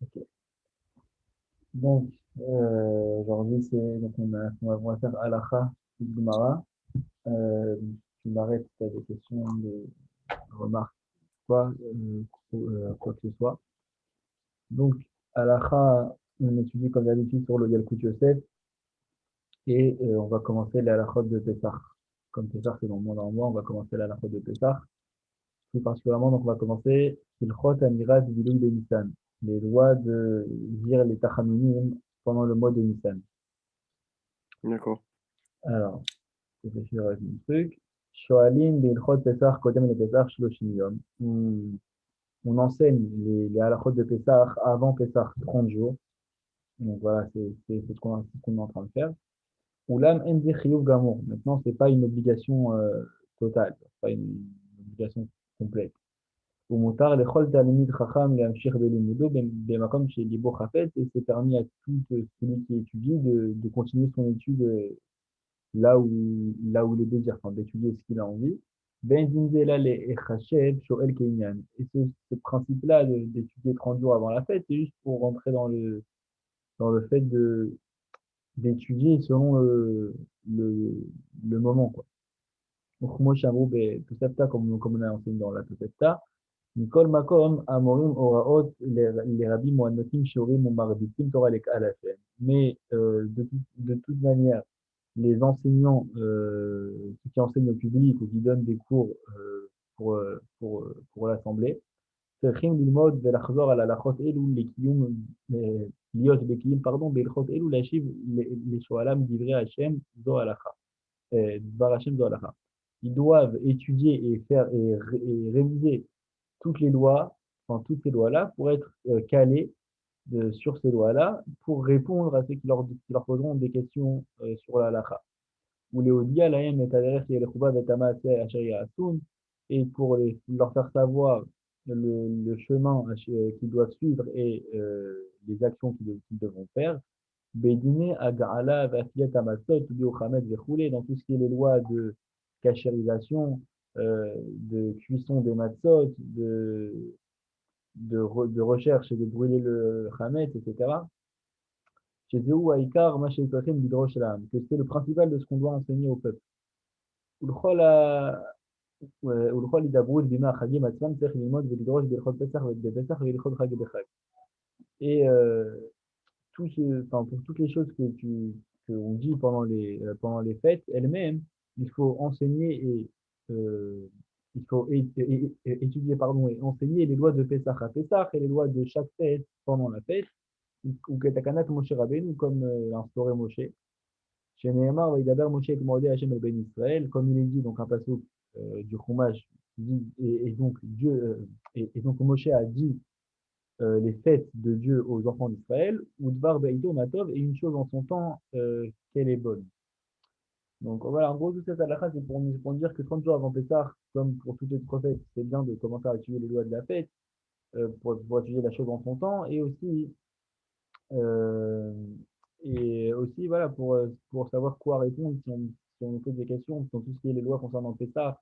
Ok. Donc, aujourd'hui, on va faire Halakha, Gemara. Tu m'arrêtes si tu as des questions, des remarques, quoi, quoi que ce soit. Donc, Halakha, on étudie comme d'habitude sur le Yalkut Yosef et on va commencer les Halakhot de Pessah. Comme Pessah, c'est dans le monde en mois, on va commencer les Halakhot de Pessah. Plus particulièrement, donc, on va commencer Ilchot Amirat Vilou de Nissan, les lois de lire les Tachanunim pendant le mois de Nissan. D'accord. Alors, je réfléchir avec mon truc. Shoalim Bilchot Pesach Kodem le Pesach Shloshim Yom. On enseigne les halachot de Pesach avant Pesach 30 jours. Donc voilà, c'est ce qu'on est en train de faire. Oulam Endi Chiyuv Gamour. Maintenant, c'est pas une obligation totale, c'est pas une obligation complète. ומותר לכל תלמיד חכם להמשיך בלימודו במקום שליבו חפץ, et c'est permis à tout celui qui étudie de continuer son étude là où il est désir, enfin, d'étudier ce qu'il a envie. Ben Dinzela le Echashev Shoel Kenyan. Et ce principe-là d'étudier 30 jours avant la fête, c'est juste pour rentrer dans le fait d'étudier selon le, le moment, quoi. Donc, moi, Shamrou, Tosefta, comme on a enseigné dans la Tosefta, Nicole Makom, Amorim, Oraot, les rabbis, Moanotim, Shorim, Marbitim, Torah, les Alachem. Mais de toute manière, les enseignants, ceux qui enseignent au public ou qui donnent des cours pour l'assemblée, צריכים ללמוד ולחזור על הלכות אלו לקיום, להיות בקיום, פרדון, בהלכות אלו להשיב לשואלם דברי השם, זו הלכה, דבר השם זו הלכה. Ils doivent étudier et faire et réviser toutes les lois, enfin toutes ces lois-là, pour être calés sur ces lois-là, pour répondre à ceux qui leur poseront des questions sur la halakha. ולהודיע להם את הדרך לחובה ואת המעשה אשר יעשון, et pour leur faire savoir le chemin qu'ils doivent suivre et les actions qu'ils devront faire. Bédiné, Agala, Vafiyat, Amatzot, Biochamet, Vechoulé, dans tout ce qui est les lois de cachérisation, de cuisson des matzot, de recherche et de brûler le chamet, etc. Chez Zéou, Haïkar, Maché Ikrachim, Bidrosh Elam, que c'est le principal de ce qu'on doit enseigner au peuple. ולכל הידברות בימי החגים עצמם צריך ללמוד ולדרוש בהלכות פסח ובפסח והלכות חג בחג. Et enfin, pour toutes les choses qu'on dit pendant les fêtes elles-mêmes, il faut enseigner et il faut étudier pardon, et enseigner les lois de Pessah à Pessah et les lois de chaque fête pendant la fête, ou Ketakanat Moshe Rabbeinu, comme l'instaurait Moshe. Chez Nehemar, Vaidaber Moshe et Mordé Hachem el Ben Israël, comme il est dit, donc un passage du Chumash, et donc Dieu, et donc Moshe a dit les fêtes de Dieu aux enfants d'Israël, ou Dvar Beito Matov, et une chose en son temps, qu'elle est bonne. Donc voilà, en gros, tout cette halakha, c'est pour nous dire que 30 jours avant Pessah, comme pour toutes les prophètes, c'est bien de commencer à étudier les lois de la fête, pour étudier la chose en son temps, euh, et aussi voilà, pour savoir quoi répondre si on nous pose des questions sur tout ce qui est les lois concernant Pessah,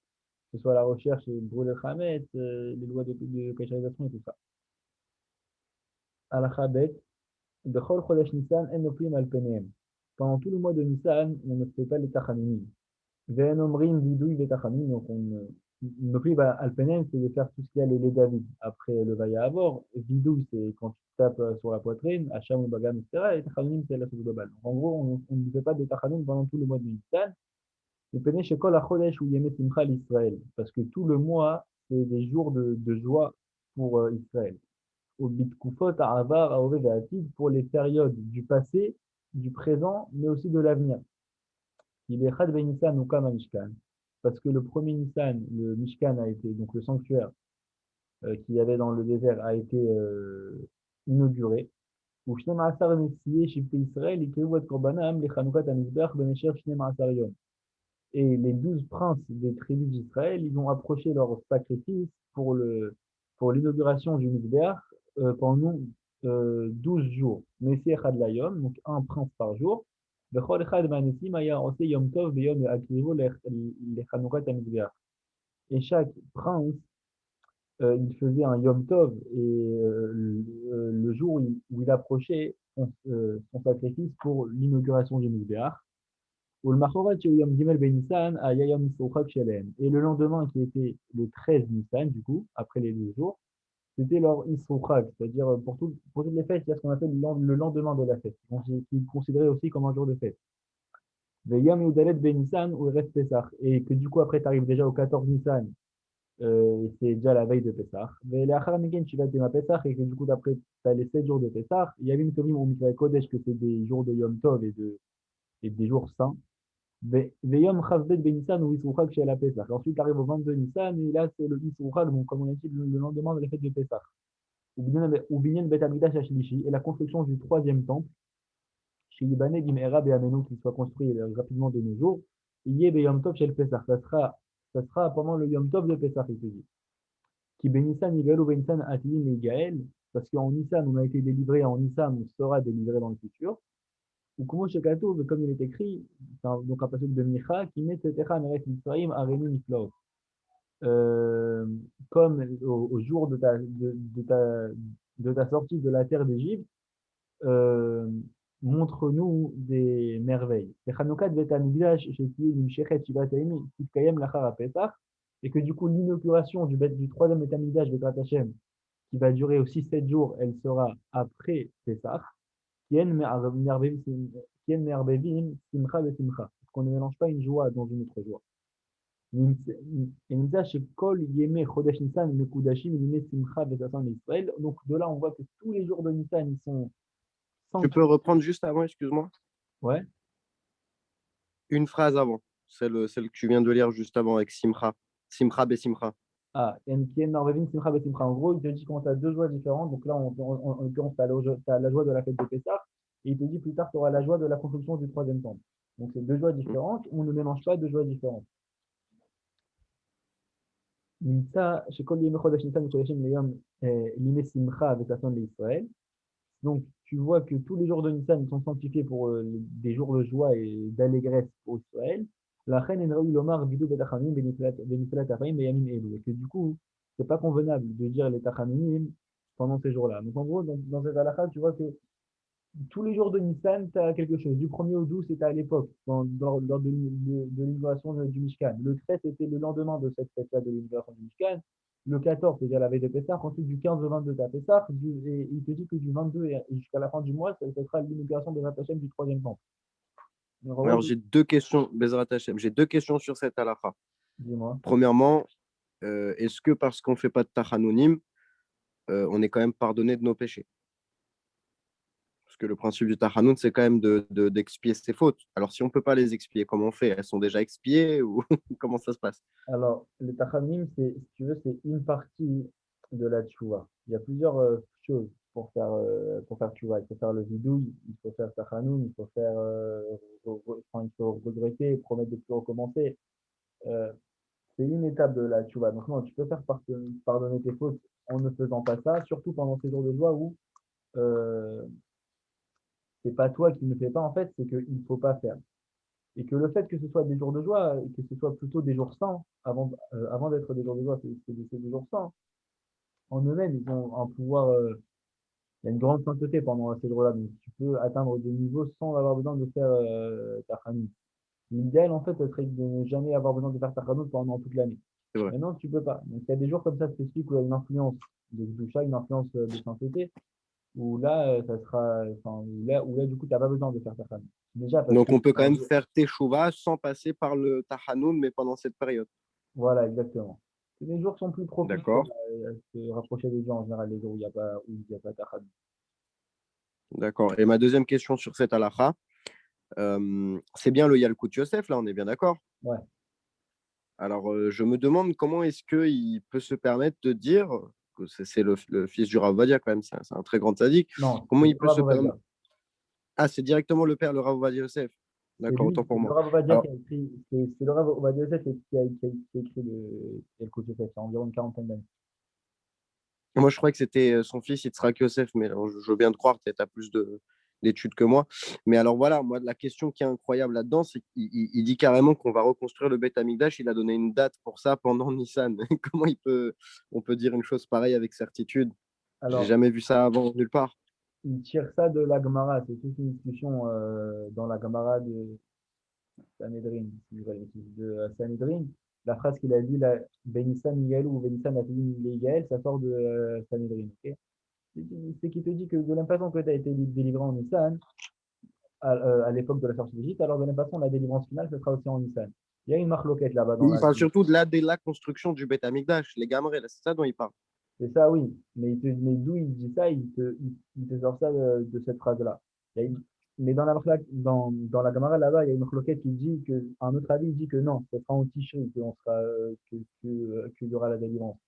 que ce soit la recherche, le brûler le Hametz, les lois de cacherisation et tout ça. Halakha bet, Bechol Chodesh Nissan, en noplim al penehem. Pendant tout le mois de Nissan, on ne fait pas les tachanunim. Ve'en omrim vidouille les tachanunim, donc noplim al penehem, c'est de faire tout ce qu'il y a les David. Après le Vaya Avor, vidouille, c'est quand tu tapes sur la poitrine, Hacham ou Bagam, etc. Et tachanunim, c'est la chose globale. Donc, en gros, on ne fait pas de tachanunim pendant tout le mois de Nissan. Le pene shekol achodesh ou yemet simcha l'Israël. Parce que tout le mois, c'est des jours de joie pour Israël. Au bitkufot, à Avar, à Ove Ve'atid, pour les périodes du passé, du présent, mais aussi de l'avenir. Il est Chad Nissan ou Kama Mishkan. Parce que le premier Nissan, le Mishkan a été, donc le sanctuaire qu'il y avait dans le désert, a été inauguré. Ou Shnem Asar Messié, Shifte Israël, Ikrivu et Korbanam, les Chanoukat Amizbech, Benesher Shnem Asar Yom. Et les 12 princes des tribus d'Israël, ils ont approché leur sacrifice pour l'inauguration du Mizbeach pendant 12 jours. Messie Echad Layom, donc un prince par jour. Bechol Echad Manesim Aya Ose Yom Tov Beyom Akrivo Lechanoukat HaMizbeach. Et chaque prince il faisait un Yom Tov et le jour où il approchait son sacrifice pour l'inauguration du Mizbeach. Ou le Machorat Yom Gimel Ben Nissan à Yayam Nisrochak Shalem. Et le lendemain, qui était le 13 Nissan, du coup, après les 2 jours, c'était leur Isrochak, c'est-à-dire pour toutes les fêtes, il y a ce qu'on appelle le lendemain de la fête, donc qui est considéré aussi comme un jour de fête. Yom Yudalet Ben Nissan ou reste Pessah. Et que du coup, après, tu arrives déjà au 14 Nissan, et c'est déjà la veille de Pessah. Mais l'Achar Megen, tu vas à Pessah, et que du coup, après, tu as les 7 jours de Pessah. Il y avait une Tovim au Mikra Kodesh, que c'est des jours de Yom Tov et des jours saints. Yom Chavbet Ben Nissan ou Isrouchak chez la Pessah. Ensuite, tu arrives au 22 Nissan, et là, c'est le Isrouchak, donc comme on a dit, le lendemain de la fête de Pessah. Ou Binyan Bet Amidash Hashlishi, et la construction du troisième temple, chez Libanais, Bimera Beamenu, qui soit construit rapidement de nos jours. Yé Be Yom Tov chez le Pessah. Ça sera pendant le Yom Tov de Pessah, il te dit. Qui Benissan, Yigael ou Benissan, Atilim et Gaël, parce qu'en Nissan, on a été délivré, en Nissan, on sera délivré dans le futur. Ou comment chez Kato, comme il est écrit, donc un passage de Micha, qui met Tetecha Meret Mitzrayim Arenu Niflaot. Euh, Comme au jour de ta sortie de la terre d'Égypte, euh, montre-nous des merveilles. Et Hanouka devait Amigdash, chez qui Nimshechet Shivatayim, Titkayem Lachar Pesach, et que du coup, l'inauguration du troisième Betamigdash de Hashem, qui va durer aussi 7 jours, elle sera après Pesach. Kien Me'arbevim Simcha Besimcha. Parce qu'on ne mélange pas une joie dans une autre joie. Donc de là, on voit que tous les jours de Nissan, ils sont Tu peux sanctifiés. reprendre juste avant, excuse-moi? Ouais. Une phrase avant, celle que tu viens de lire juste avant avec Simcha. Simcha Besimcha. Ah, Kien Me'arbevim Simcha Besimcha. En gros, il te dit qu'on a deux joies différentes. Donc là, en l'occurrence, tu as la joie de la fête de Pessah. Et il te dit plus tard, tu auras la joie de la construction du troisième temple. Donc c'est deux joies différentes. On ne mélange pas deux joies différentes. נמצא שכל ימי חודש ניסן מקודשים ליום לימי שמחה וששון לישראל. Donc, tu vois que tous les jours de Nissan sont sanctifiés pour des jours de joie et d'allégresse pour Israël. La reine est Lomar Bidou Betachamim Beniflat Achaim Beyamim Elu. Et que du coup, c'est pas convenable de dire les Tachamim pendant ces jours-là. Donc, en gros, dans cette halakha, tu vois que tous les jours de Nissan, tu as quelque chose. Du 1er au 12, c'était à l'époque, lors de l'inauguration du Mishkan. Le 13, c'était le lendemain de cette fête-là de l'inauguration du Mishkan. Le 14, c'est déjà la veille de Pessah. Ensuite, du 15 au 22, tu as Pessah. Et il te dit que du 22 et jusqu'à la fin du mois, ça sera l'inauguration de Hashem du troisième temple. Alors, j'ai deux questions, Bezrat Hashem. J'ai deux questions sur cette halakha. Dis-moi. Premièrement, est-ce que parce qu'on ne fait pas de tachanonim, on est quand même pardonné de nos péchés? Parce que le principe du tachanoun, c'est quand même d'expier ses fautes. Alors, si on ne peut pas les expier, comment on fait? Elles sont déjà expiées ou comment ça se passe? Alors, le Tachamim, si tu veux, c'est une partie de la tchouva. Il y a plusieurs choses pour faire tchouva. Il faut faire le vidouille, il faut faire Tachanoun, il faut faire, enfin, il faut regretter, promettre de ne plus recommencer. Euh, c'est une étape de la tchouva. Donc, non, tu peux faire pardonner tes fautes en ne faisant pas ça, surtout pendant ces jours de joie où euh, c'est pas toi qui ne fais pas, en fait, c'est qu'il ne faut pas faire. Et que le fait que ce soit des jours de joie, et que ce soit plutôt des jours saints, avant d'être des jours de joie, c'est des jours saints. En eux-mêmes, ils ont un pouvoir, il y a une grande sainteté pendant ces jours-là, donc tu peux atteindre des niveaux sans avoir besoin de faire ta famille. L'idéal, en fait, serait de ne jamais avoir besoin de faire ta famille pendant toute l'année. C'est vrai. Maintenant, tu peux pas. Donc, il y a des jours comme ça spécifiques où il y a une influence de Gdusha, une influence de sainteté, où là, ça sera, enfin, où là, du coup, tu n'as pas besoin de faire ta famille. Déjà, parce Donc, que on peut quand même faire teshuva sans passer par le tachanoun, mais pendant cette période. voilà, exactement. Les jours sont plus propices D'accord, à se rapprocher des gens en général, les jours où il y a pas Tahad. d'accord. Et ma deuxième question sur cette halakha, c'est bien le Yalkut Yosef, là, on est bien d'accord? Ouais. Alors, je me demande comment est-ce qu'il peut se permettre de dire que c'est le fils du Rav Ovadia quand même, c'est un très grand sadique. Non, Comment c'est il le peut Rav se Ovadia. permettre? Ah, c'est directement le père, le Rav Ovadia Yosef. C'est D'accord, lui, autant pour c'est le moi. Rav Ovadia qui Alors, a écrit, c'est le Rav Ovadia Yosef qui a écrit le Kodesh Yosef, il y a environ une quarantaine d'années. moi, je crois que c'était son fils Yitzhak Yosef, mais alors, je veux bien te croire, tu as plus d'études que moi. Mais alors voilà, moi, la question qui est incroyable là-dedans, c'est qu'il dit carrément qu'on va reconstruire le Beth Amikdash. Il a donné une date pour ça pendant Nissan. Comment on peut dire une chose pareille avec certitude? J'ai Alors, jamais vu ça avant nulle part. il tire ça de la Gemara. C'est toute une discussion dans la Gemara de Sanhedrin, si je dis pas de bêtises, de Sanhedrin. La phrase qu'il a dit, là, Benissan Yael ou Benissan Afilim Yael, ça sort de Sanhedrin. Ok. C'est qui te dit que de la même façon que tu as été délivré en Nissan, à l'époque de la sortie d'Égypte, alors de la même façon, la délivrance finale, ce sera aussi en Nissan. Il y a une marloquette là-bas dans Il la. parle surtout de la construction du Beth Amikdash, les Gamrés, c'est ça dont il parle. C'est ça, oui. Mais d'où il dit ça, il te sort ça de cette phrase-là. Mais dans la Gemara là-bas, il y a une marloquette qui dit que, un autre avis, il dit que non, ce sera en Tishri qu'il y aura la délivrance.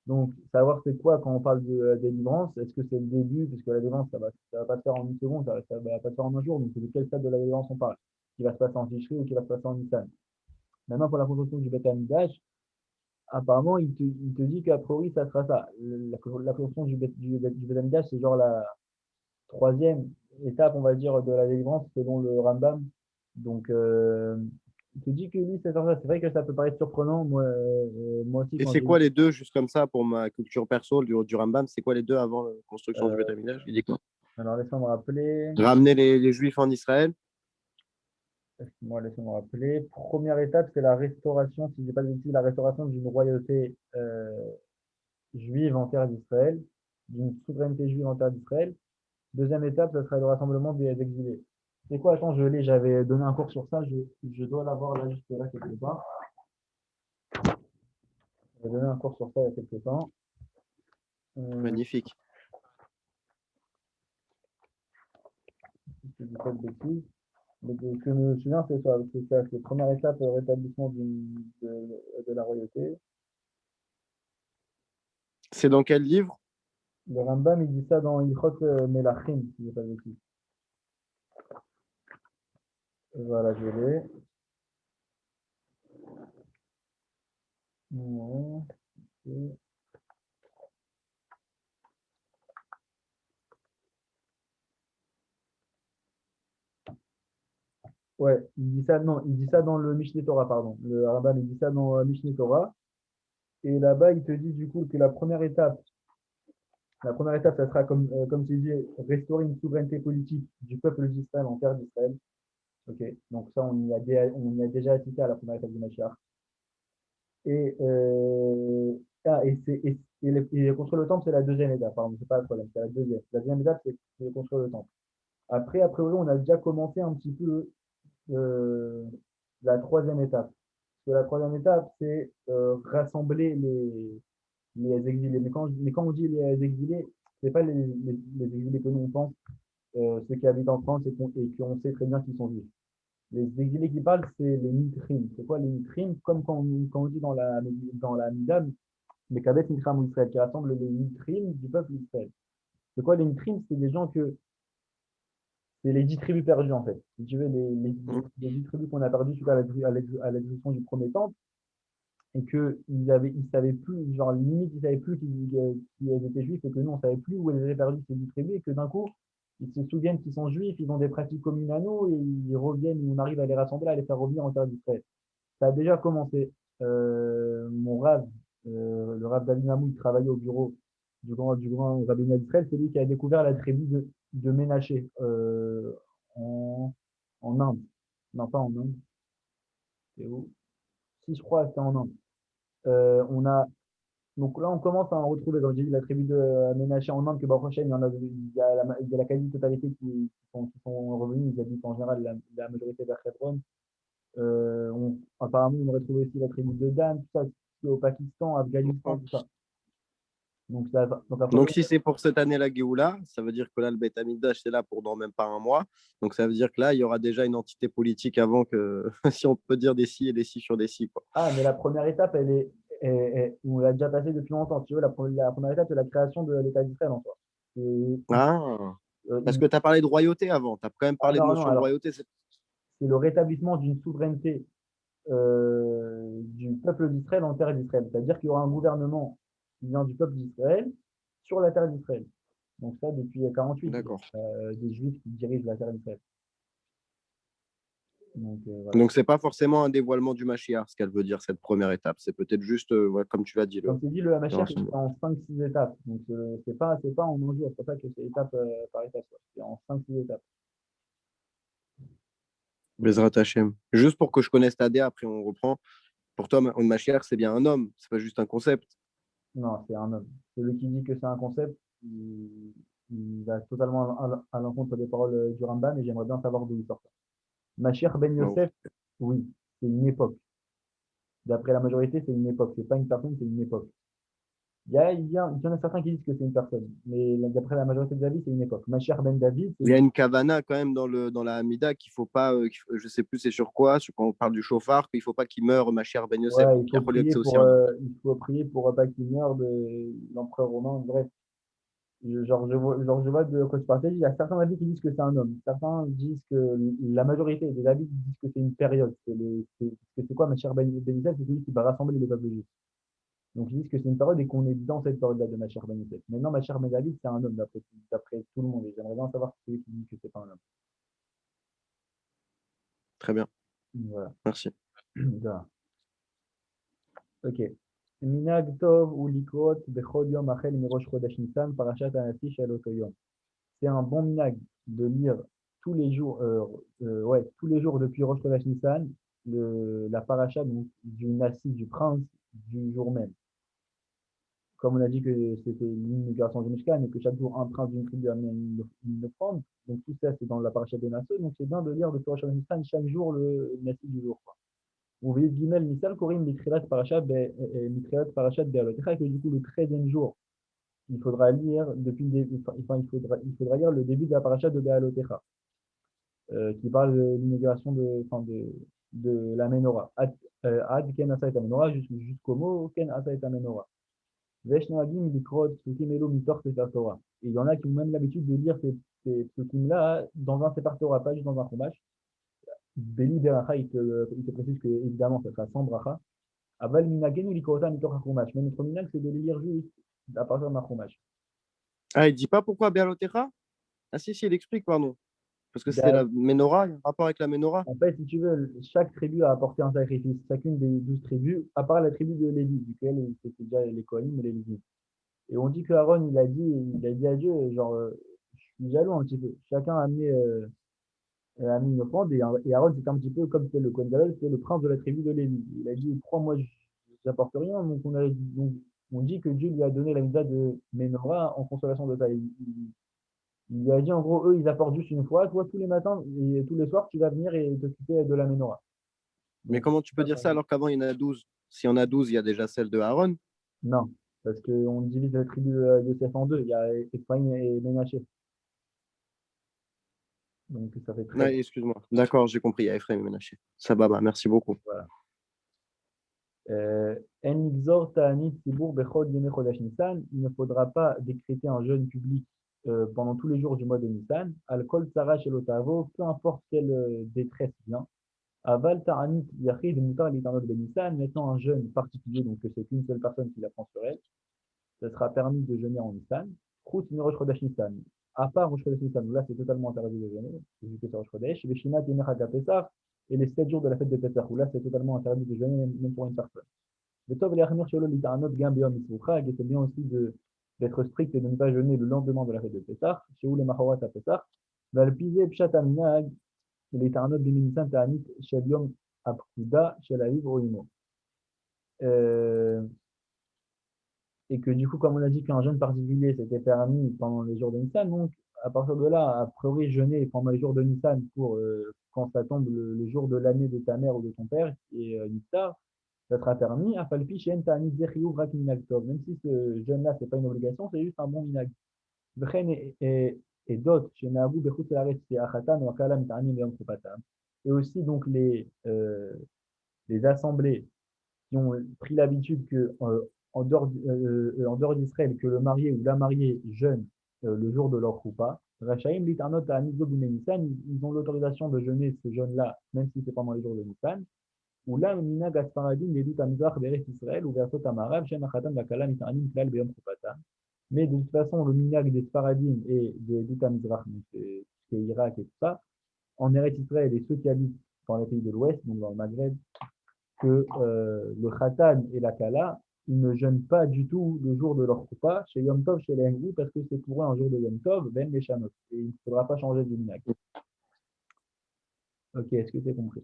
Donc, savoir c'est quoi quand on parle de délivrance, est-ce que c'est le début, parce que la délivrance, ça va pas se faire en une seconde, ça va pas se faire en un jour, donc c'est de quel stade de la délivrance on parle? Qui va se passer en Tishri ou qui va se passer en Nissan? Maintenant, pour la construction du Beth Amikdash, apparemment, il te dit qu'a priori, ça sera ça. La construction du Beth Amikdash, c'est genre la troisième étape, on va dire, de la délivrance selon le Rambam. Donc, il te dit que lui, c'est ça. C'est vrai que ça peut paraître surprenant. Moi aussi, Et quand c'est j'ai quoi eu. les deux, juste comme ça, pour ma culture perso du Rambam, c'est quoi les deux avant la construction du Beth euh, Amikdash? Il dit quoi? Laisse-moi me rappeler. Ramener les Juifs en Israël. Laisse-moi me rappeler. Première étape, c'est la restauration, si je dis pas de bêtises, la restauration d'une royauté juive en terre d'Israël, d'une souveraineté juive en terre d'Israël. Deuxième étape, ce serait le rassemblement des exilés. C'est quoi? Attends, j'avais donné un cours sur ça, je dois l'avoir là, juste là, quelque part. J'avais donné un cours sur ça il y a quelques temps. Euh, Magnifique. si je dis pas de bêtises. Mais ce que je me souviens, c'est ça. C'est ça, c'est la première étape, rétablissement de la royauté. C'est dans quel livre? Le Rambam, il dit ça dans Ilchot Melachim, si je dis pas de bêtises. Voilà, je l'ai. Ouais, ok. Ouais, il dit ça, non, il dit ça dans le Mishneh Torah, pardon. Le Rambam, il dit ça dans Mishneh Torah. Et là-bas, il te dit du coup que la première étape, ça sera comme tu dis, restaurer une souveraineté politique du peuple d'Israël en terre d'Israël. Ok, donc ça, on y a déjà assisté à la première étape du Mashiach. Et, construire le temple, c'est la deuxième étape. Pardon, c'est pas le problème, c'est la deuxième. La deuxième étape, c'est construire le temple. Après, a priori, on a déjà commencé un petit peu euh, la troisième étape. Parce que la troisième étape, c'est rassembler les exilés. Mais quand on dit les exilés, c'est pas les exilés que nous on pense, ceux qui habitent en France et qu'on sait très bien qu'ils sont juifs. Les exilés qui parlent, c'est les mitrim. C'est quoi les mitrim? Comme quand on dit dans la Midam, mais Kadet Mitram Israël, qui rassemble les mitrim du peuple d'Israël. C'est quoi les mitrim? C'est des gens que. C'est les 10 tribus perdues, en fait. Si tu veux, les 10 tribus qu'on a perdues suite à l'exécution du premier temple, et qu'ils savaient plus, genre limite, ils savaient plus qu'ils étaient juifs, et que nous, on savait plus où ils avaient perdu ces 10 tribus, et que d'un coup, ils se souviennent qu'ils sont juifs, ils ont des pratiques communes à nous, et ils reviennent, on arrive à les rassembler, à les faire revenir en terre d'Israël. Ça a déjà commencé. Mon Rav, le Rav David Namou, il travaillait au bureau du grand rabbinat d'Israël, c'est lui qui a découvert la tribu de Ménaché en Inde. Non, pas en Inde, c'est où? Si, je crois, c'était en Inde. Donc là, on commence à en retrouver, comme j'ai dit, la tribu de Ménaché en Inde, que Baruch Hashem, il y a la quasi-totalité qui sont revenus, ils habitent en général la majorité vers Hebron. Apparemment, on aurait trouvé aussi la tribu de Dan, tout ça, au Pakistan, Afghanistan, tout ça. Donc a Donc, priori, si c'est pour cette année la Géoula, ça veut dire que là, le Beth Amikdash, c'est là pour dans même pas un mois. Donc, ça veut dire que là, il y aura déjà une entité politique avant que, si on peut dire des si et des si sur des si, quoi. mais la première étape, on l'a déjà passée depuis longtemps. Si tu veux, la première étape, c'est la création de l'État d'Israël en soi. Et, Ah, euh, parce que tu as parlé de royauté avant. Tu as quand même ah parlé de non, non, notion de alors, royauté. c'est le rétablissement d'une souveraineté du peuple d'Israël en terre d'Israël. C'est-à-dire qu'il y aura un gouvernement qui vient du peuple d'Israël sur la terre d'Israël. Donc ça, depuis 48, D'accord. des Juifs qui dirigent la terre d'Israël. Donc voilà. Donc, c'est pas forcément un dévoilement du Mashiach, ce qu'elle veut dire, cette première étape. C'est peut-être juste, ouais, comme tu l'as dit, Comme c'est dit, le le Hamashiach est rassemblement. en 5-6 étapes. Donc c'est pas en un jour, c'est pas que c'est étape par étape. Quoi. C'est en 5-6 étapes. Bezrat Hashem. Juste pour que je connaisse ta DA, après on reprend. Pour toi, Mashiach, c'est bien un homme, c'est pas juste un concept. Non, c'est un homme. Celui qui dit que c'est un concept, il va totalement à l'encontre des paroles du Rambam et j'aimerais bien savoir d'où il sort ça. Mashiach ben Wow. Yosef, oui, c'est une époque. D'après la majorité, c'est une époque. C'est pas une personne, c'est une époque. Il y en a certains qui disent que c'est une personne, mais d'après la majorité des avis, c'est une époque. Mashiach ben David, c'est Il y a une kavana quand même dans la Hamida qu'il faut pas, je sais plus c'est sur quoi, quand on parle du chauffard, qu'il faut pas qu'il meure Mashiach Ben Yosef. ouais, Donc, il y a que c'est aussi un homme. il faut prier pour pas qu'il meure de l'empereur romain. Bref, je vois de quoi tu parles. Il y a certains avis qui disent que c'est un homme. Certains disent que la majorité des avis disent que c'est une période. C'est quoi Mashiach ben Yosef? C'est celui qui va rassembler le peuple juif. Donc ils disent que c'est une période et qu'on est dans cette période-là de Mashiach ben Yosef. Maintenant, Mashiach ben David, c'est un homme d'après tout le monde. Et j'aimerais bien savoir celui qui dit que c'est pas un homme. Très bien, Voilà. merci. Voilà. Ok. Minag Tov ou Likrot Bechol Yom Achel Mirosh Chodesh Nissan Parashat Anasi Shel Oto Yom. C'est un bon minag de lire tous les jours, ouais, tous les jours depuis Rosh Chodesh Nissan, la paracha donc, du Nasi, du prince du jour même. Comme on a dit que c'était l'inauguration du Mishkan et que chaque jour un prince d'une tribu amenait une offrande, donc tout ça c'est dans la paracha de Nassau, donc c'est bien de lire depuis Rosh Chodesh Nissan chaque jour le Nasi du jour. Quoi. Vous voyez Gimel Nissan Korim Mitrilat Parashat Be'alotecha, et que du coup le 13e jour, il faudra lire depuis le début, enfin, il faudra lire le début de la paracha de Be'alotecha, qui parle de l'inauguration de la menorah. Ad Ken Asa et Menorah, jusqu'au mot Ken Asa et Menorah. Vesh Noagim Likrot Psukim Elo Mitor Sefer Torah. Et il y en a qui ont même l'habitude de lire ces psukim-là dans un Sefer Torah, pas juste dans un chumash. Beli Beracha, il te précise que évidemment ça sera sans bracha. Aval minagenu likorota mitor hachumash. Mais notre minag, c'est de les lire juste à partir d'un chumash. Ah, il dit pas pourquoi Be'alotecha? Ah si, il explique, pardon. Parce que c'était Ben, la menorah, il y a un rapport avec la menorah. en fait, si tu veux, chaque tribu a apporté un sacrifice. Chacune des 12 tribus, à part la tribu de Lévi, duquel c'était déjà les Kohanim et les Lévites. Et on dit que Aaron, il a dit à Dieu, genre, je suis jaloux un petit peu. Chacun a mis une offrande et Aaron, c'était un petit peu comme c'était le Kohen Gadol, c'était le prince de la tribu de Lévi. Il a dit, crois-moi, j'apporte rien. Donc, on dit que Dieu lui a donné la mitzvah de Ménorah en consolation de ça. Il lui a dit, en gros, eux, ils apportent juste une fois. Toi, tous les matins et tous les soirs, tu vas venir et t'occuper de la Ménorah. Mais Donc, comment tu peux dire ça alors qu'avant il y en a 12? S'il y en a 12, il y a déjà celle de Aaron. non, parce qu'on divise la tribu de Yosef en deux. Il y a Ephraim et Ménaché. Donc, ça fait 13. Ouais, excuse-moi. D'accord, j'ai compris. Il y a Ephraim et Ménaché. Ça va, merci beaucoup. Voilà. En Ixor Ta'anit Tibour Bechod Yemei Chodesh Nissan, il ne faudra pas décréter un jeûne public pendant tous les jours du mois de Nissan. Al-Kol Tzara Shel Otavo, peu importe quelle détresse vient. Aval Ta'anit Yachid Mutar Litanot Ben Nissan, maintenant un jeûne particulier, donc que c'est une seule personne qui la prend sur elle, ça sera permis de jeûner en Nissan. Chut Rosh Chodesh Nissan. À part Rosh Chodesh Nissan, où là c'est totalement interdit de jeûner, vu que c'est Rosh Chodesh. Veshimat Yemei Chag Pesach, et les 7 jours de la fête de Pesach, où là c'est totalement interdit de jeûner, même pour une personne. Le Tov l'Achmir Shelo Litanot Gam Beyom Mitzvouchag, et c'est bien aussi d'être strict et de ne pas jeûner le lendemain de la fête de Pesach, chez où les Machorat à Pesach. Valpize Pshat Aminag, Litanot Biminisan Ta'anit Shel Yom Apkuda Shel Aviv Oimo. Et que du coup, comme on a dit qu'un jeûne particulier c'était permis pendant les jours de Nissan, donc à partir de là, a priori, jeûner pendant les jours de Nissan pour quand ça tombe le jour de l'année de ta mère ou de ton père, qui est Nissar, ça sera permis. Afalpi shen ta'anit zechiou rak minag tov. Même si ce jeûne-là, c'est pas une obligation, c'est juste un bon minag. V'chen et d'autres, chez Nabou, bechut selaret, c'est achatan ou akala mit'anim yom chupatam. Et aussi, donc, les assemblées qui ont pris l'habitude que, en dehors d'Israël, que le marié ou la mariée jeûne le jour de leur choupa, Rachaim litanot ta'anit zo b'menissan, ils ont l'autorisation de jeûner ce jeûne-là, même si c'est pendant les jours de Nissan. אולם מנהג הספרדים לעדות המזרח בארץ ישראל ובארצות המערב שאין החתן והכלה מתענים כלל ביום חופתם. Mais de toute façon, le minhag des Sfaradim et de d'État Mizrach, donc c'est Irak et tout ça, en Eretz Israël et ceux qui habitent dans les pays de l'Ouest, donc dans le Maghreb, que le Khatan et la Kala, ils ne jeûnent pas du tout le jour de leur repas chez Yom Tov, chez les Hengou, parce que c'est pour eux un jour de Yom Tov, ben les Shanot. Et il ne faudra pas changer de minhag. Ok, est-ce que tu as compris?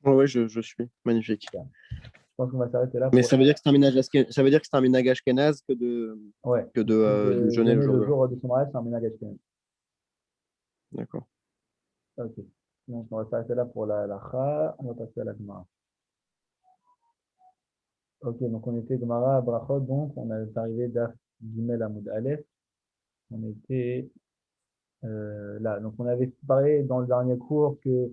Ouais, je suis. Magnifique. Bien. Je pense qu'on va s'arrêter là Mais pour ça veut dire que c'est un ménage ça veut dire que c'est un ménage ashkénaze ouais, que de de jeûner le jeûner jour le de leur. jour de son mariage, c'est un minhag ashkénaze. D'accord. Ok. Donc on va s'arrêter là pour la Kha. On va passer à la Gemara. Ok, donc on était Gemara, Brachot, donc on est arrivé d'Af Gimel Amoud Aleph. On était là. Donc on avait parlé dans le dernier cours que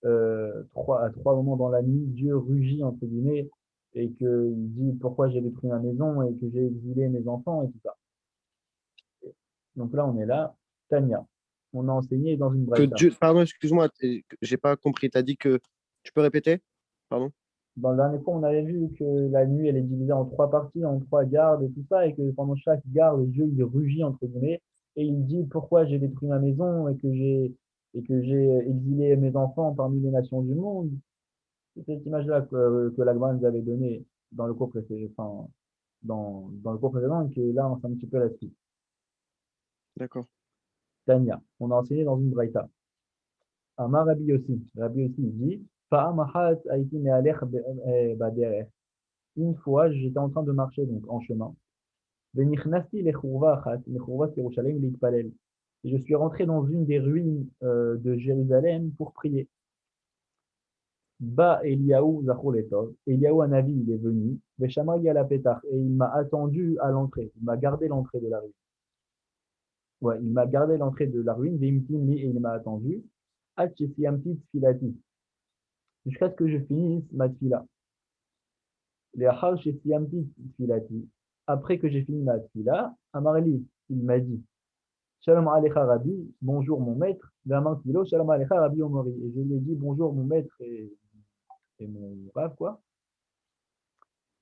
à trois moments dans la nuit, Dieu rugit entre guillemets et qu'il dit pourquoi j'ai détruit ma maison et que j'ai exilé mes enfants et tout ça. Donc là on est là, Tania. On a enseigné dans une Que braïta. Dieu, pardon, excuse-moi, j'ai pas compris. Tu as dit que tu peux répéter? Pardon. Dans le dernier cours, on avait vu que la nuit, elle est divisée en trois parties, en trois gardes et tout ça, et que pendant chaque garde, Dieu, il rugit, entre guillemets, et il dit pourquoi j'ai détruit ma maison et que j'ai exilé mes enfants parmi les nations du monde. C'est cette image-là que l'Agma nous avait donnée dans le cours précédent, enfin, dans le cours précédent, et que là, on s'est un petit peu là-dessus. D'accord. Tania, on a enseigné dans une braïta. Amar Rabbi Yossi. Rabbi Yossi, il dit, Fa'am ahat haïti me'alech baderech. Une fois, j'étais en train de marcher donc en chemin. ונכנסתי לחורבה אחת, לחורבת ירושלים להתפלל. Et je suis rentré dans une des ruines de Jérusalem pour prier. Ba Eliaou Zacholetov. Eliaou Hanavi, il est venu. Veshama la Petach. Et il m'a attendu à l'entrée. Il m'a gardé l'entrée de la ruine. Ouais, il m'a gardé l'entrée de la ruine. Veimtim et il m'a attendu. Ad Shesiamti Tfilati. Jusqu'à ce que je finisse ma tfila. Leachar Shesiamti Tfilati. Après que j'ai fini ma tfila, Amarli, il m'a dit. Shalom Alecha Rabbi, bonjour mon maître. Kilo, Shalom Alecha Rabbi Omori. Et je lui ai dit bonjour mon maître et mon rave, quoi.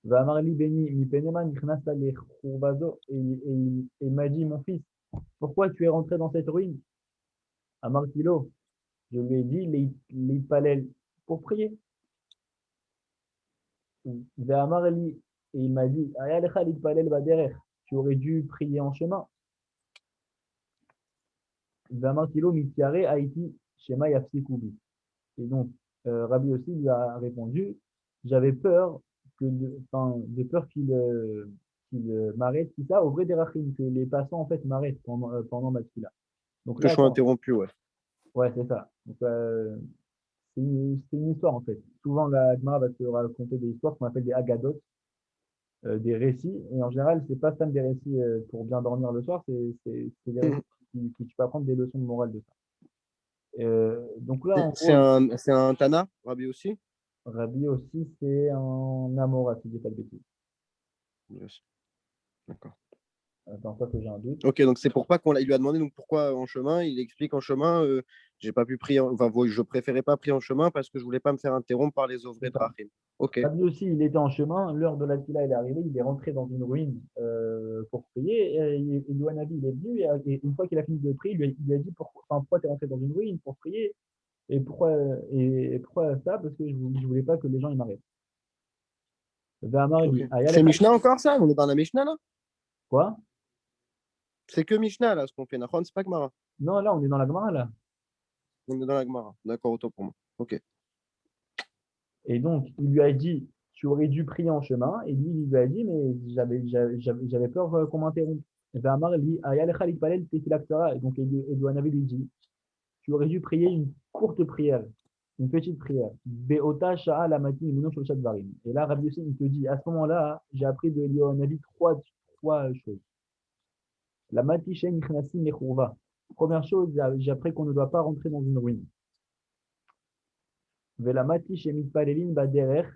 Vamarli Beni, mi penema nichnasta lechurvazo. Et il m'a dit, mon fils, pourquoi tu es rentré dans cette ruine? Kilo, je lui ai dit, les palel pour prier. Vamarli, et il m'a dit, Alecha palel baderer. Tu aurais dû prier en chemin. Kilo, mitiare Haïti, Shema Yafsikubi. Et donc, Rabbi aussi lui a répondu, j'avais peur de peur qu'il m'arrête, tout ça, au vrai des rachim, que les passants en fait m'arrêtent pendant ma tfila. Donc Que là, je sois attends, interrompu, ouais. ouais, c'est ça. Donc, c'est une histoire en fait. Souvent, la Gemara va te raconter des histoires qu'on appelle des agadotes, des récits. Et en général, c'est pas ça des récits pour bien dormir le soir, c'est des récits qui tu peux apprendre des leçons de morale de ça. Donc là, en C'est gros, c'est un Tana, Rabbi aussi? Rabbi aussi, c'est un Amora, si je dis pas de bêtises. Yes. D'accord. Attends, ça que j'ai un doute. Ok, donc c'est pour pas il lui a demandé donc pourquoi en chemin. Il explique en chemin, j'ai pas pu prier, enfin, je préférais pas prier en chemin parce que je voulais pas me faire interrompre par les C'est ovrés de ça. Rachim. Ok. Rabbi aussi, il était en chemin, l'heure de la Tila est arrivée, il est rentré dans une ruine pour prier, et Yohanabi, il est venu, et une fois qu'il a fini de prier, il lui a dit pourquoi tu es rentré dans une ruine pour prier, et pourquoi ça, parce que je ne voulais pas que les gens ils m'arrêtent. Véhamar, il Ok. dit, C'est Mishnah encore ça? On est dans la Mishnah là? quoi? C'est que Mishnah là ce qu'on fait. Nachon, c'est pas Gemara. Non, là, on est dans la Gemara, là. On est dans la Gemara. D'accord, autant pour moi. Ok. Et donc, il lui a dit, tu aurais dû prier en chemin. Et lui, il lui a dit, mais j'avais peur qu'on m'interrompe. Et ben Amar lui, Ayalecha litpalel tefilak Torah. Et donc, Edouanavi lui dit, tu aurais dû prier une courte prière, une petite prière. Be'ota sha'a la matin mino shoshat varim. Et là, Rabbi Yossi, il te dit, à ce moment-là, j'ai appris de Edouanavi trois choses. La matishen nichnasi mechouva. Première chose, j'ai appris qu'on ne doit pas rentrer dans une ruine. Vela matish et mitpalelin baderer.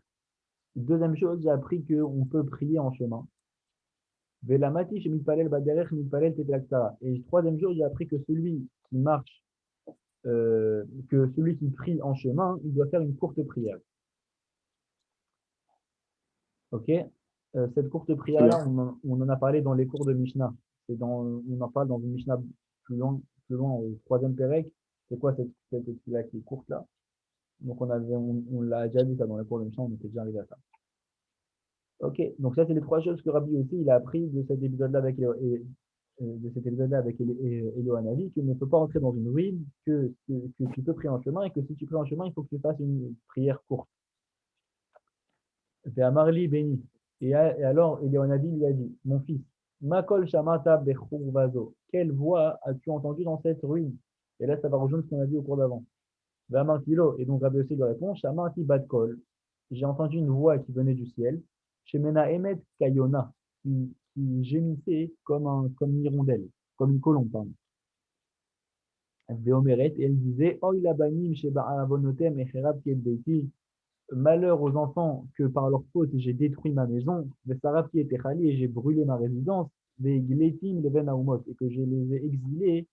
Deuxième chose, j'ai appris qu'on peut prier en chemin. Velamati chez Mitpalel Baderech Mitpalel Tetelakta. Et troisième chose, j'ai appris que celui qui marche, que celui qui prie en chemin, il doit faire une courte prière. Ok? Cette courte Très bien. prière-là, on en a parlé dans les cours de Mishnah. On en parle dans une Mishnah plus loin au troisième Pérec. C'est quoi cette tefila qui est courte là? Donc on l'a déjà vu ça dans les cours de Mishnah, on était déjà arrivé à ça. Ok, donc ça c'est les trois choses que Rabbi aussi il a appris de cet épisode-là avec Elio Hanavi, qu'il ne peut pas rentrer dans une ruine, que tu peux prier en chemin et que si tu pries en chemin, il faut que tu fasses une prière courte. C'est Amarli béni. Et alors, Éléonabi lui a dit, mon fils, Makol Shamata Bechurvazo, quelle voix as-tu entendu dans cette ruine? Et là, ça va rejoindre ce qu'on a dit au cours d'avant. Vamartilo, et donc Rabbi aussi lui répond, Shamati Batkol, j'ai entendu une voix qui venait du ciel, Shemena Emet Kayona, qui gémissait comme une hirondelle, comme une colombe, pardon. Véomeret, et elle disait, Oy labanim sheba avonotem echerab kiel beiti, malheur aux enfants que par leur faute j'ai détruit ma maison, Vesarabki et Techali, et j'ai brûlé ma résidence, Vegletim leven aumot, et que je les ai exilés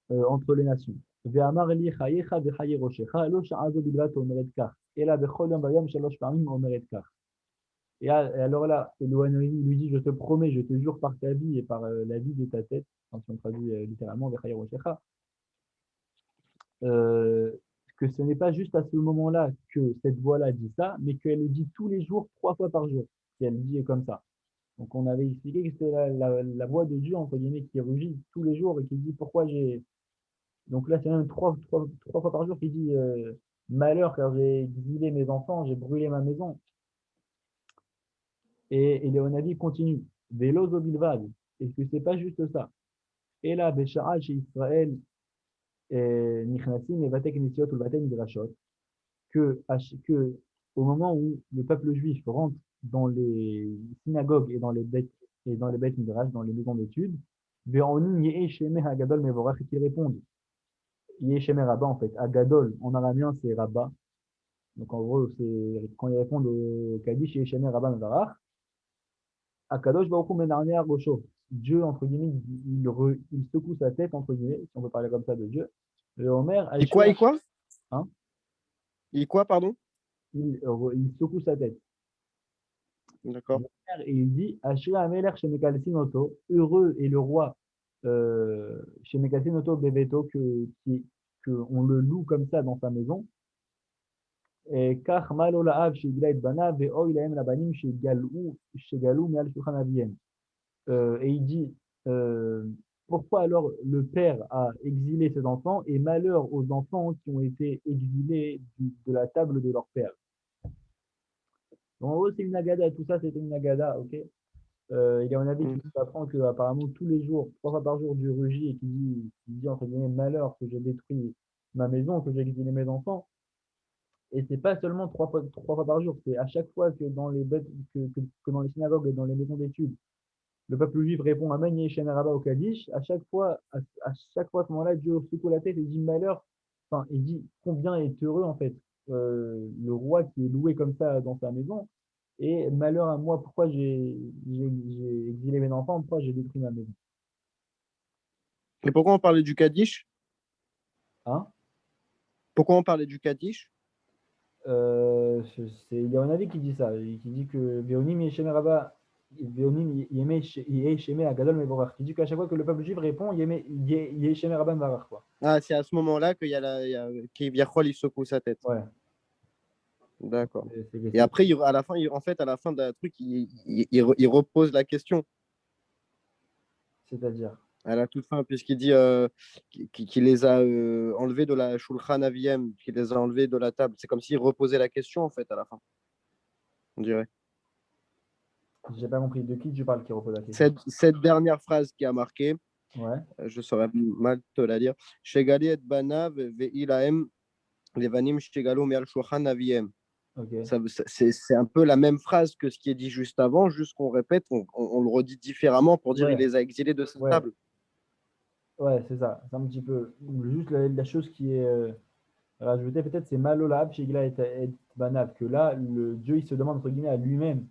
entre les nations. Ve'amar li chayecha vechaye roshecha, lo sha'azo bilvat omeret kach, et là, bechol yom vayom shalosh pamim omeret kach. Et alors là, Elohim lui dit, je te promets, je te jure par ta vie et par la vie de ta tête, quand on traduit littéralement, vechaye roshecha, euh, que ce n'est pas juste à ce moment-là que cette voix-là dit ça, mais qu'elle le dit tous les jours, 3 fois par jour. Et elle dit comme ça. Donc on avait expliqué que c'était la voix de Dieu, entre guillemets, qui rugit tous les jours et qui dit pourquoi j'ai. Donc là, c'est même trois fois par jour qui dit malheur car j'ai exilé mes enfants, j'ai brûlé ma maison. Et Léonavi continue. Vélo Zobilvad. Est-ce que c'est pas juste ça? Et là, Béchara chez Israël, Nichnasim et Vatek Nisiot ou Vatek Midrashot. Que au moment où le peuple juif rentre dans les synagogues et dans les bêtes midrash, dans les maisons d'études, Ve'onu Ye'esheme Hagadol Mevorach, et qu'ils répondent Ye'esheme Rabba en fait. Hagadol en araméen c'est Rabba. Donc en gros, c'est quand ils répondent au Kaddish Ye'esheme Rabba Mevorach, Akadosh Baruch Hu Menarnea Gosho. Dieu, entre guillemets, il secoue sa tête, entre guillemets, si on peut parler comme ça de Dieu. Le Homer, Et quoi, et quoi? hein, Et quoi, pardon? il secoue sa tête. D'accord. Et il dit Asher Ameler chez Mekalsinoto, heureux est le roi chez Mekalsinoto Beveto, que on le loue comme ça dans sa maison. Et Kach Malo Laav chez Gila et Bana, Veo Ilaem Labanim chez Galou, Meal Shulchan Aviem. Et il dit pourquoi alors le père a exilé ses enfants et malheur aux enfants qui ont été exilés de la table de leur père. Donc, en gros, c'est une agada, tout ça c'était une agada, ok? Il y a un avis qui Mm. nous apprend qu'apparemment tous les jours, 3 fois par jour, Dieu rugit et qui dit entre guillemets malheur que j'ai détruit ma maison, que j'ai exilé mes enfants. Et c'est pas seulement 3 fois par jour, c'est à chaque fois que dans les bêtes, que dans les synagogues et dans les maisons d'études, le peuple juif répond Amen Yeshen Rabba au Kaddish, à chaque fois à ce moment-là, Dieu secoue la tête et dit malheur, enfin, il dit combien est heureux en fait le roi qui est loué comme ça dans sa maison, et malheur à moi, pourquoi j'ai exilé mes enfants, pourquoi j'ai détruit ma maison. Et pourquoi on parlait du Kaddish? Hein? Pourquoi on parlait du Kaddish? Il y a un avis qui dit ça, qui dit que Veonim Yeshem Rabba, Veonim Yeshem Agadol Mevorach, qui dit qu'à chaque fois que le peuple juif répond, Yeshem Rabba Mevorach, quoi. Ah, c'est à ce moment-là qu'il y a Keviachol, il secoue sa tête. Ouais. D'accord. Et C'est- après, à la fin, en fait, à la fin d'un truc, il repose la question C'est-à-dire. à la toute fin, puisqu'il dit qu'il les a enlevés de la Shulchan Aviem, qu'il les a enlevés de la table. C'est comme s'il reposait la question, en fait, à la fin, on dirait. J'ai pas compris de qui tu parles qui repose la question. Cette dernière phrase qui a marqué, Ouais, je saurais mal te la dire. Shegali et bana ve'ilaem levanim shegalo me'al shulchan aviem. ok. C'est un peu la même phrase que ce qui est dit juste avant, juste qu'on répète, on le redit différemment pour dire il Ouais, les a exilés de sa ouais, table. ouais, c'est ça. C'est un petit peu. Juste la chose qui est rajoutée, peut-être, c'est Malolab, Shigla et Banav, que là, le Dieu, il se demande, entre guillemets, à lui-même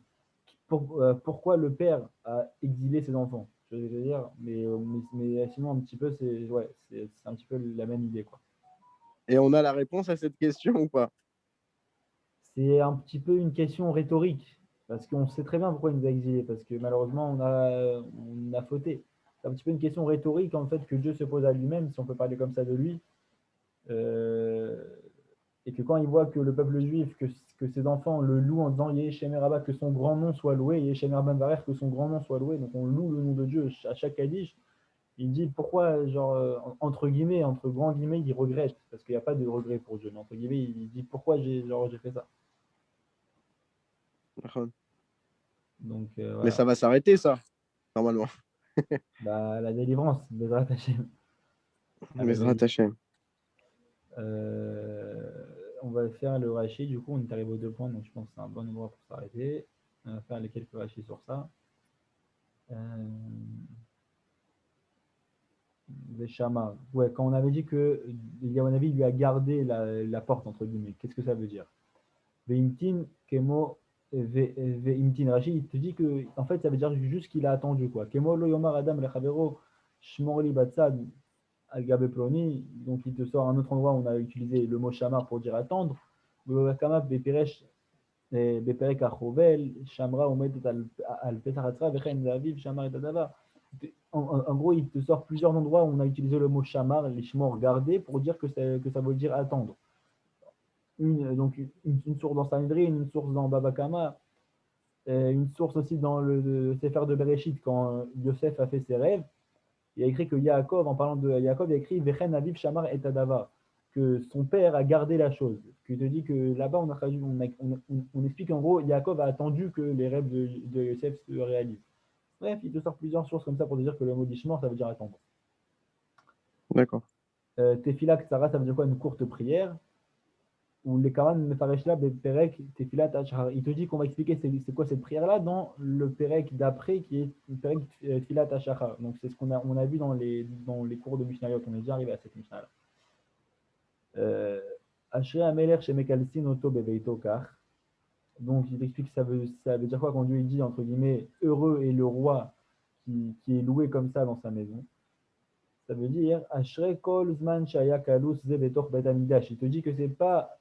pourquoi le père a exilé ses enfants. Je veux dire, mais sinon, un petit peu, c'est un petit peu la même idée, quoi. Et on a la réponse à cette question ou pas? C'est un petit peu une question rhétorique. Parce qu'on sait très bien pourquoi il nous a exilés, parce que malheureusement, on a fauté. C'est un petit peu une question rhétorique, en fait, que Dieu se pose à lui-même, si on peut parler comme ça de lui. Euh, et que quand il voit que le peuple juif, que ses enfants le louent en disant Yeh Rabba, que son grand nom soit loué, Yeh Ben Barer, que son grand nom soit loué, donc on loue le nom de Dieu à chaque Kaddish, il dit pourquoi, genre, entre guillemets, entre grands guillemets, il regrette, parce qu'il n'y a pas de regret pour Dieu, mais entre guillemets, il dit pourquoi j'ai fait ça. Donc Mais voilà, ça va s'arrêter, ça, normalement. bah, la délivrance, Bezrat Hashem. Mais Hashem. On va faire le rachis, du coup on est arrivé aux 2 points, donc je pense que c'est un bon endroit pour s'arrêter. On va faire les quelques rachis sur ça. Les chamas. Ouais, quand on avait dit que Eliyahu lui a gardé la porte, entre guillemets, qu'est-ce que ça veut dire? Veimtin, Kemo, Veimtin. Rachid, il te dit que, en fait, ça veut dire juste qu'il a attendu, quoi. Kemo lo yomar adam lechavero, shmorli batsad, al gabe ploni. Donc, il te sort un autre endroit où on a utilisé le mot shamar pour dire attendre. Bekamap, beperesh, beperek achovel, shamra, omedet al petaratzra, vechen zaviv, shamar et adava. En gros, il te sort plusieurs endroits où on a utilisé le mot shamar, les shmor, garder, pour dire que ça veut dire attendre. Donc une source dans Sanhedrin, une source dans Baba Kama, une source aussi dans le Sefer de Bereshit, quand Yosef a fait ses rêves, il a écrit que Yaakov, en parlant de Yaakov, il a écrit Vechen Aviv Shamar et Adava, que son père a gardé la chose. Qui te dit que là-bas, on explique en gros, Yaakov a attendu que les rêves de Yosef se réalisent. Bref, il te sort plusieurs sources comme ça pour te dire que le mot d'Ishmor, ça veut dire attendre. D'accord. Tefila Ksara, ça veut dire quoi? Une courte prière. Ou les Karan Mefareshla Perek Tefilat Ashar. Il te dit qu'on va expliquer c'est quoi cette prière-là dans le Perek d'après qui est le Perek Tefilat Ashar. Donc c'est ce on a vu dans les cours de Mishnayot. On est déjà arrivé à cette Mishnah-là. Ashrei Ameler Shemekalsin Oto Beveito Kar. Donc il explique que ça veut dire quoi quand Dieu il dit entre guillemets heureux est le roi qui est loué comme ça dans sa maison. Ça veut dire Ashrei Kol Zman Shaya Kalus Ze Betor Bet Amidash. Il te dit que c'est pas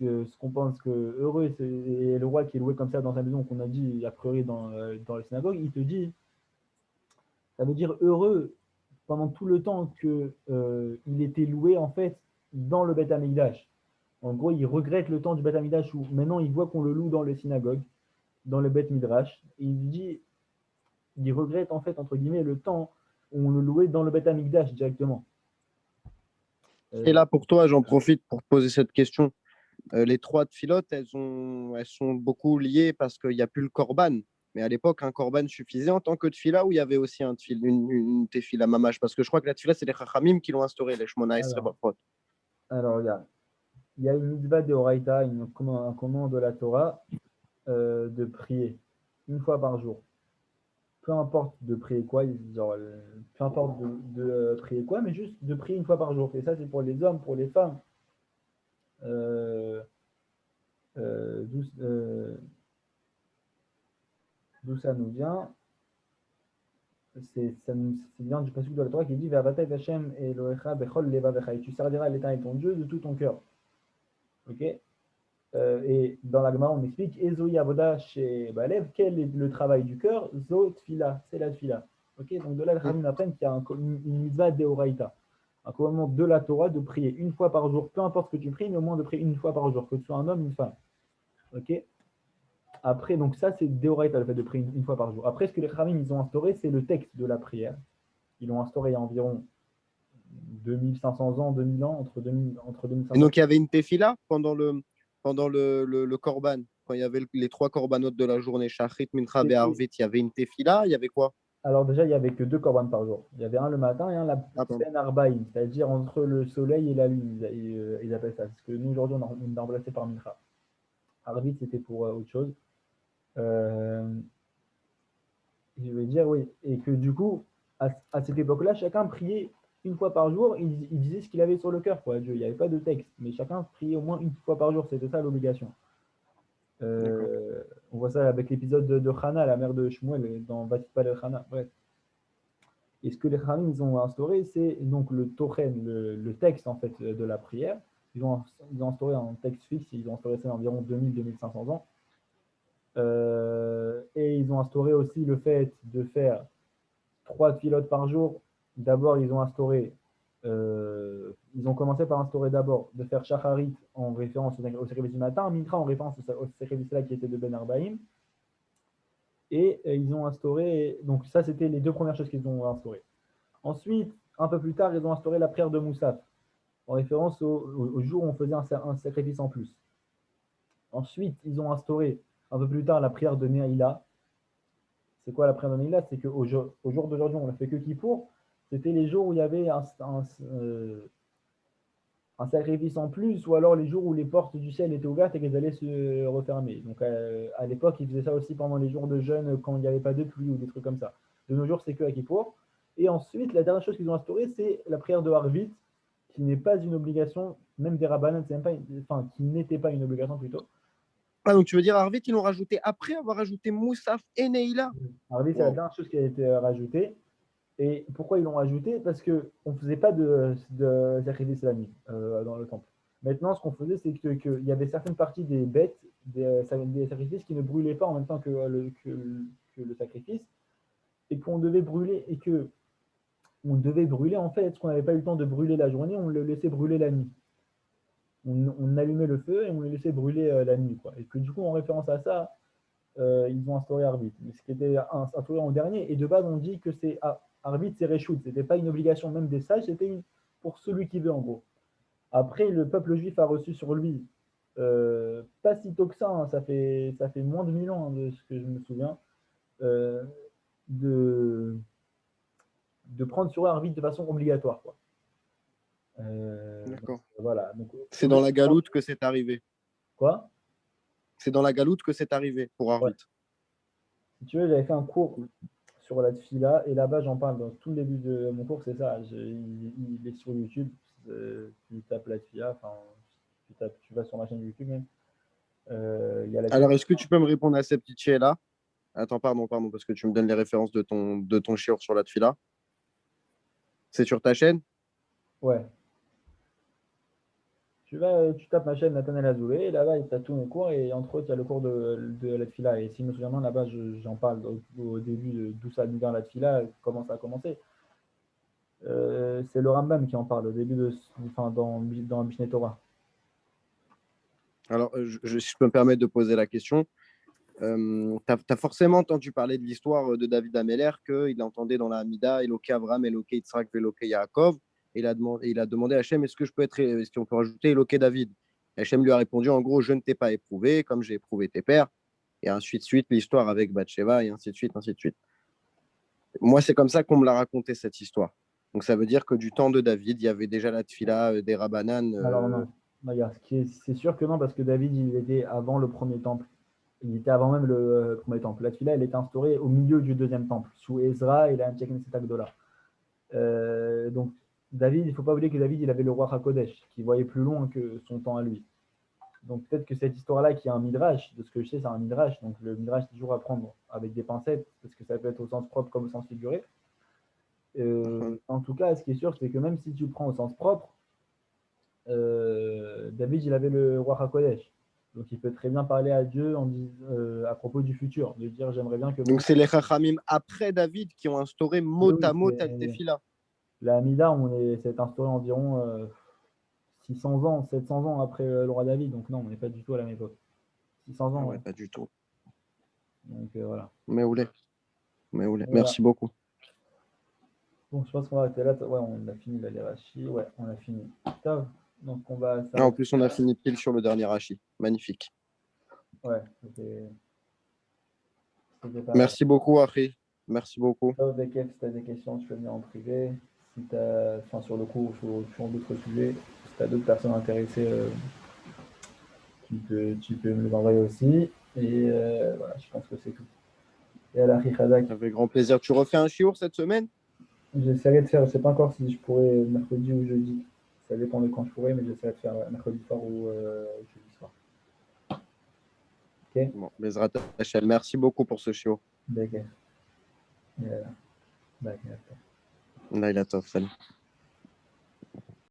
ce qu'on pense que heureux c'est le roi qui est loué comme ça dans sa maison qu'on a dit a priori dans les synagogues. Il te dit ça veut dire heureux pendant tout le temps que il était loué en fait dans le Bet Amidash. En gros, il regrette le temps du Bet Amidash où maintenant il voit qu'on le loue dans les synagogues, dans le Bet Midrash. Et il dit il regrette en fait entre guillemets le temps où on le louait dans le Bet Amidash directement. Et là, pour toi, j'en profite pour poser cette question. Les 3 tfilotes, elles sont beaucoup liées parce qu'il n'y a plus le korban. Mais à l'époque, un korban suffisait en tant que tfila ou il y avait aussi une tefila mamash? Parce que je crois que la tfila, c'est les chachamim qui l'ont instauré, les shmona esrei Alors, brachot. alors, regarde, il y a une mitzvah de Horaïta, un commandement de la Torah de prier une fois par jour. Peu importe de prier quoi, genre, peu importe de prier quoi, mais juste de prier une fois par jour. Et ça, c'est pour les hommes, pour les femmes. Euh, euh, D'où ça nous vient? Ça vient du passage de la Torah qui dit Ve'avatai Hashem Elohecha bechol levavecha. Et tu serviras l'Éternel ton Dieu de tout ton cœur. Ok. Et dans la Gemara, on explique Ezoi Avoda chez Balev, quel est le travail du cœur? Zo Tfila, c'est la Tfila. Ok, donc de là, les Khamim apprennent qu'il y a une mitzvah d'Eoraïta, un commandement de la Torah de prier une fois par jour, peu importe ce que tu pries, mais au moins de prier une fois par jour, que tu sois un homme ou une femme. Ok. Après, donc ça, c'est d'Eoraïta, le fait de prier une fois par jour. Après, ce que les Khamim ils ont instauré, c'est le texte de la prière. Ils l'ont instauré il y a environ 2500 ans, 2000 ans, entre Et 2500. donc, il y avait une tefila pendant le korban. Quand il y avait les 3 korbanotes de la journée, shachrit, mincha et arvit, il y avait une tefila, il y avait quoi? Alors déjà, il n'y avait que 2 korban par jour. Il y avait un le matin et un la Ah, pardon. ben arbaïn, c'est-à-dire entre le soleil et la lune, ils appellent ça. Parce que nous, aujourd'hui, on a remplacé par mincha. Arvit, c'était pour autre chose. Euh, je veux dire, oui. Et que du coup, à cette époque-là, chacun priait une fois par jour. Il disait ce qu'il avait sur le cœur, quoi, Dieu. Il n'y avait pas de texte. Mais chacun priait au moins une fois par jour. C'était ça l'obligation. D'accord. On voit ça avec l'épisode de Hana, la mère de Shmuel, dans Vatipal el Hana. Bref. Et ce que les Khamim ils ont instauré, c'est donc le tochen, le texte en fait de la prière. Ils ont instauré un texte fixe, ils ont instauré ça environ 2000-2500 ans. Et ils ont instauré aussi le fait de faire 3 pilotes par jour. D'abord, ils ont commencé par instaurer d'abord de faire Shacharit en référence au sacrifice du matin, Mincha en référence au sacrifice là qui était de Ben Arbaïm. Et ils ont instauré, donc ça c'était les deux premières choses qu'ils ont instaurées. Ensuite, un peu plus tard, ils ont instauré la prière de Moussaf, en référence au jour où on faisait un sacrifice en plus. Ensuite, ils ont instauré un peu plus tard la prière de Nehaïla. C'est quoi la prière de Nehaïla? C'est qu'au jour d'aujourd'hui, on ne fait que Kippour. C'était les jours où il y avait un sacrifice en plus, ou alors les jours où les portes du ciel étaient ouvertes et qu'elles allaient se refermer. Donc à l'époque, ils faisaient ça aussi pendant les jours de jeûne, quand il n'y avait pas de pluie ou des trucs comme ça. De nos jours, c'est que à Kippour. Et ensuite, la dernière chose qu'ils ont instaurée, c'est la prière de Harvit, qui n'est pas une obligation, même des Rabbanan, enfin, qui n'était pas une obligation plutôt. Ah, donc tu veux dire Arvit, ils l'ont rajouté après avoir ajouté Moussaf et Neila. Harvit, c'est la Wow. dernière chose qui a été rajoutée. Et pourquoi ils l'ont rajouté? Parce qu'on ne faisait pas de sacrifice la nuit dans le temple. Maintenant, ce qu'on faisait, c'est qu'il y avait certaines parties des bêtes, des sacrifices qui ne brûlaient pas en même temps que le sacrifice, et qu'on devait brûler, et que on devait brûler en fait, ce qu'on n'avait pas eu le temps de brûler la journée, on le laissait brûler la nuit. On allumait le feu et on le laissait brûler la nuit. Quoi. Et que du coup, en référence à ça, ils ont instauré Arbitre. Ce qui était instauré en dernier. Et de base, on dit que c'est Arbitre, c'est Réchoud. Ce n'était pas une obligation même des sages, c'était pour celui qui veut, en gros. Après, le peuple juif a reçu sur lui, pas si tôt que ça, hein, ça fait moins de 1000 ans hein, de ce que je me souviens, euh, de, de prendre sur eux Arbitre de façon obligatoire. Quoi. Donc, D'accord. voilà. Donc, C'est dans la galoute que c'est arrivé. quoi? C'est dans la galoute que c'est arrivé pour Ouais. Arvit. Si tu veux, j'avais fait un cours sur la fila et là-bas j'en parle dans tout le début de mon cours, c'est ça. Il est sur YouTube. Tu tapes la fila, enfin, tu vas sur ma chaîne YouTube même. Il y a la Alors, est-ce que tu peux me répondre à ces petits là? Attends, pardon, parce que tu me donnes les références de ton shiur sur la tfila. C'est sur ta chaîne? Ouais. Tu tapes ma chaîne Nathanaël Azoulay et là-bas tu as tous mes cours et entre autres il y a le cours de la fila. Et si je me souviens bien, là-bas j'en parle au début d'où ça vient la fila, comment ça a commencé. C'est le Rambam qui en parle au début enfin, dans Mishneh Torah. Alors, si je peux me permettre de poser la question, tu as forcément entendu parler de l'histoire de David Ameller, qu'il entendait dans la Hamida Eloké Abraham, Eloké Yitzhak, Eloké Yaakov. Et il a demandé à Hachem, est-ce qu'on peut rajouter Eloké David? Et Hachem lui a répondu, en gros, je ne t'ai pas éprouvé, comme j'ai éprouvé tes pères. Et ainsi de suite, l'histoire avec Bathsheba, et ainsi de suite, ainsi de suite. Moi, c'est comme ça qu'on me l'a raconté, cette histoire. Donc, ça veut dire que du temps de David, il y avait déjà la tfila des Rabbanan. Alors non, regarde, c'est sûr que non, parce que David, il était avant le premier temple. Il était avant même le premier temple. La Tfila, elle est instaurée au milieu du deuxième temple, sous Ezra et la Antiak Neset Agdola. Donc, David, il ne faut pas oublier que David, il avait le roi Hakodesh, qui voyait plus loin que son temps à lui. Donc, peut-être que cette histoire-là, qui est un midrash, de ce que je sais, c'est un midrash. Donc, le midrash, c'est toujours à prendre avec des pincettes, parce que ça peut être au sens propre comme au sens figuré. En tout cas, ce qui est sûr, c'est que même si tu le prends au sens propre, David, il avait le roi Hakodesh. Donc, il peut très bien parler à Dieu à propos du futur, de dire j'aimerais bien que Donc, mon. c'est les Chachamim après David qui ont instauré mot Oui, à mot Al Tefila. la Hamida, c'est instauré environ 600 ans, 700 ans après le roi David. Donc, non, on n'est pas du tout à la même époque. 600 Ah ans, ouais, ouais. pas du tout. Donc, voilà. Mais où Voilà. Merci beaucoup. Bon, je pense qu'on va arrêter là. Ouais, on a fini la hiérarchie. Ouais, on a fini. Top. Donc, on va Ah, en s'arrêter plus, on a là. fini pile sur le dernier Rashi. Magnifique. Ouais, c'était pas mal. Merci beaucoup, Achri. Merci beaucoup. Top, Bekef, si tu as des questions, tu peux venir en privé. Si tu as, enfin, sur le cours, sur d'autres sujets, si tu as d'autres personnes intéressées, tu peux me les envoyer aussi. Et voilà, je pense que c'est tout. Et à la Richadak, Avec grand plaisir. Tu refais un chiour cette semaine? j'essaierai de faire, je ne sais pas encore si je pourrais mercredi ou jeudi. Ça dépend de quand je pourrais, mais j'essaierai de faire mercredi soir ou jeudi soir. Ok? Bon, Bezrat Hachem. Merci beaucoup pour ce chiour. D'accord. D'accord. Laila Tov. Salut.